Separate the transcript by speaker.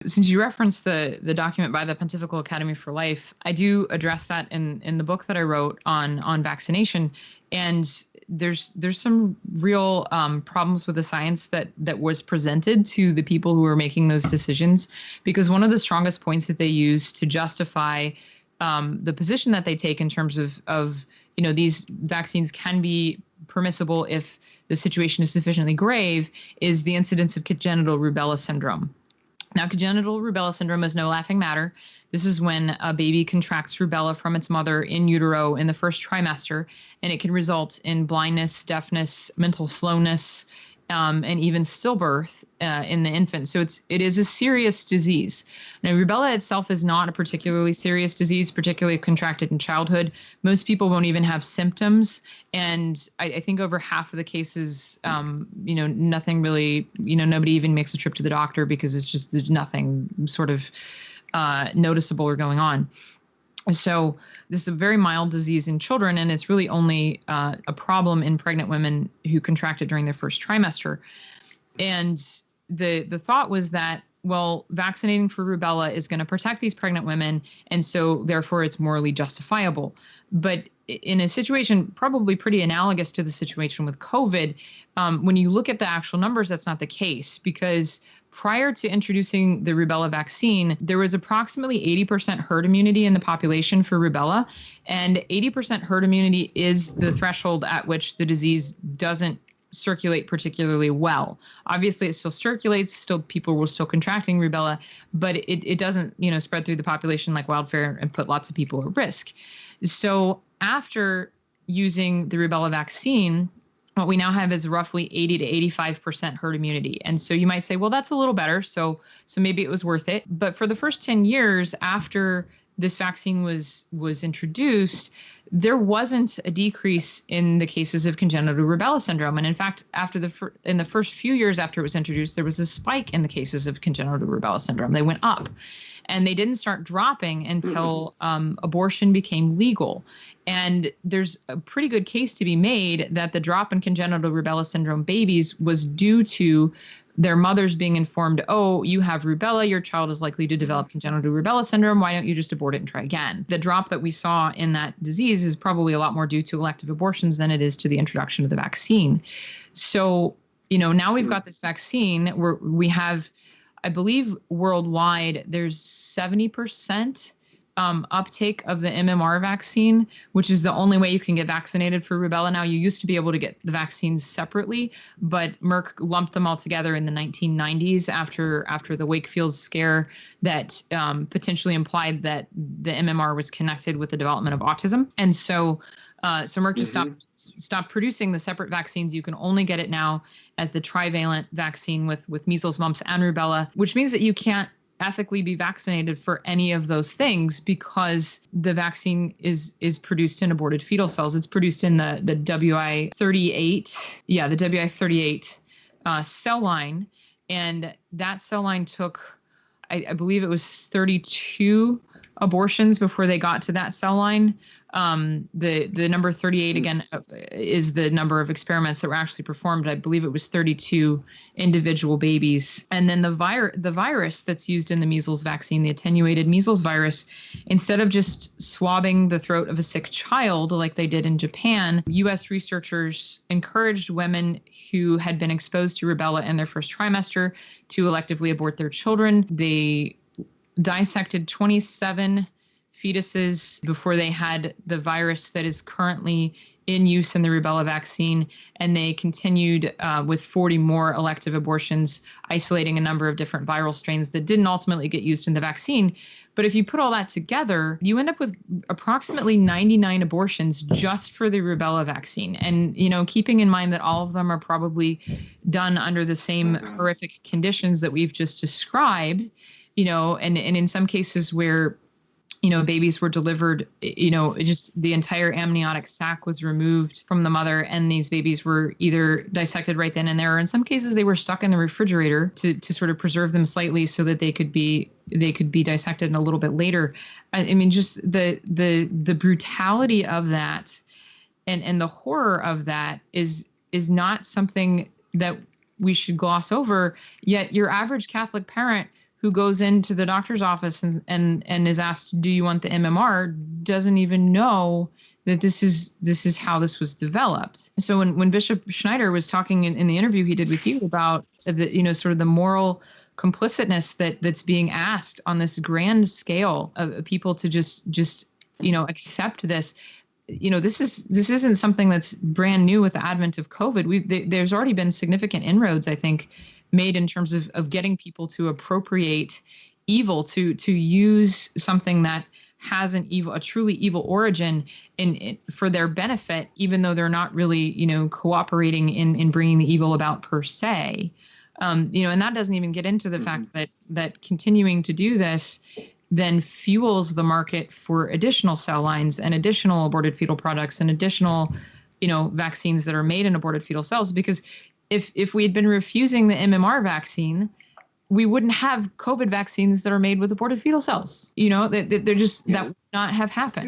Speaker 1: Since you referenced the document by the Pontifical Academy for Life, I do address that in the book that I wrote on vaccination, and there's some real problems with the science that was presented to the people who were making those decisions, because one of the strongest points that they use to justify the position that they take in terms of these vaccines can be permissible if the situation is sufficiently grave is the incidence of congenital rubella syndrome. Now, congenital rubella syndrome is no laughing matter. This is when a baby contracts rubella from its mother in utero in the first trimester, and it can result in blindness, deafness, mental slowness, and even stillbirth in the infant. So it is a serious disease. Now, rubella itself is not a particularly serious disease, particularly contracted in childhood. Most people won't even have symptoms. And I think over half of the cases, nothing really, nobody even makes a trip to the doctor because it's just there's nothing sort of noticeable or going on. So this is a very mild disease in children, and it's really only a problem in pregnant women who contract it during their first trimester. And the thought was that, well, vaccinating for rubella is going to protect these pregnant women, and so therefore it's morally justifiable. But in a situation probably pretty analogous to the situation with COVID, when you look at the actual numbers, that's not the case, because prior to introducing the rubella vaccine, there was approximately 80% herd immunity in the population for rubella, and 80% herd immunity is the threshold at which the disease doesn't circulate particularly well. Obviously, it still circulates, still people were still contracting rubella, but it doesn't, spread through the population like wildfire and put lots of people at risk. So after using the rubella vaccine, what we now have is roughly 80 to 85% herd immunity. And so you might say, well, that's a little better. So maybe it was worth it. But for the first 10 years after this vaccine was introduced, there wasn't a decrease in the cases of congenital rubella syndrome. And in fact, in the first few years after it was introduced, there was a spike in the cases of congenital rubella syndrome. They went up. And they didn't start dropping until abortion became legal. And there's a pretty good case to be made that the drop in congenital rubella syndrome babies was due to their mothers being informed, oh, you have rubella, your child is likely to develop congenital rubella syndrome. Why don't you just abort it and try again? The drop that we saw in that disease is probably a lot more due to elective abortions than it is to the introduction of the vaccine. So, now we've got this vaccine where we have, I believe worldwide, there's 70% uptake of the MMR vaccine, which is the only way you can get vaccinated for rubella. Now, you used to be able to get the vaccines separately, but Merck lumped them all together in the 1990s after the Wakefield scare that potentially implied that the MMR was connected with the development of autism. And so Merck just stopped producing the separate vaccines. You can only get it now as the trivalent vaccine with measles, mumps, and rubella, which means that you can't ethically be vaccinated for any of those things because the vaccine is produced in aborted fetal cells. It's produced in the WI38, the WI38 cell line, and that cell line took, I believe it was 32 abortions before they got to that cell line. The number 38 again is the number of experiments that were actually performed. I believe it was 32 individual babies. And then the virus that's used in the measles vaccine, the attenuated measles virus, instead of just swabbing the throat of a sick child like they did in Japan, U.S. researchers encouraged women who had been exposed to rubella in their first trimester to electively abort their children. They dissected 27 fetuses before they had the virus that is currently in use in the rubella vaccine, and they continued with 40 more elective abortions, isolating a number of different viral strains that didn't ultimately get used in the vaccine. But if you put all that together, you end up with approximately 99 abortions just for the rubella vaccine. And, keeping in mind that all of them are probably done under the same horrific conditions that we've just described, and in some cases where babies were delivered, just the entire amniotic sac was removed from the mother, and these babies were either dissected right then and there, or in some cases they were stuck in the refrigerator to sort of preserve them slightly so that they could be dissected a little bit later. I mean, just the brutality of that and the horror of that is not something that we should gloss over. Yet your average Catholic parent who goes into the doctor's office and is asked, do you want the MMR, doesn't even know that this is how this was developed. So when Bishop Schneider was talking in the interview he did with you about the, sort of the moral complicitness that's being asked on this grand scale of people to just accept this. This isn't something that's brand new with the advent of COVID. There's already been significant inroads, I think, made in terms of getting people to appropriate evil, to use something that has a truly evil origin for their benefit, even though they're not really, cooperating in bringing the evil about per se. And that doesn't even get into the fact that continuing to do this then fuels the market for additional cell lines and additional aborted fetal products and additional, vaccines that are made in aborted fetal cells. Because if we had been refusing the MMR vaccine, we wouldn't have COVID vaccines that are made with aborted fetal cells. That would not have happened.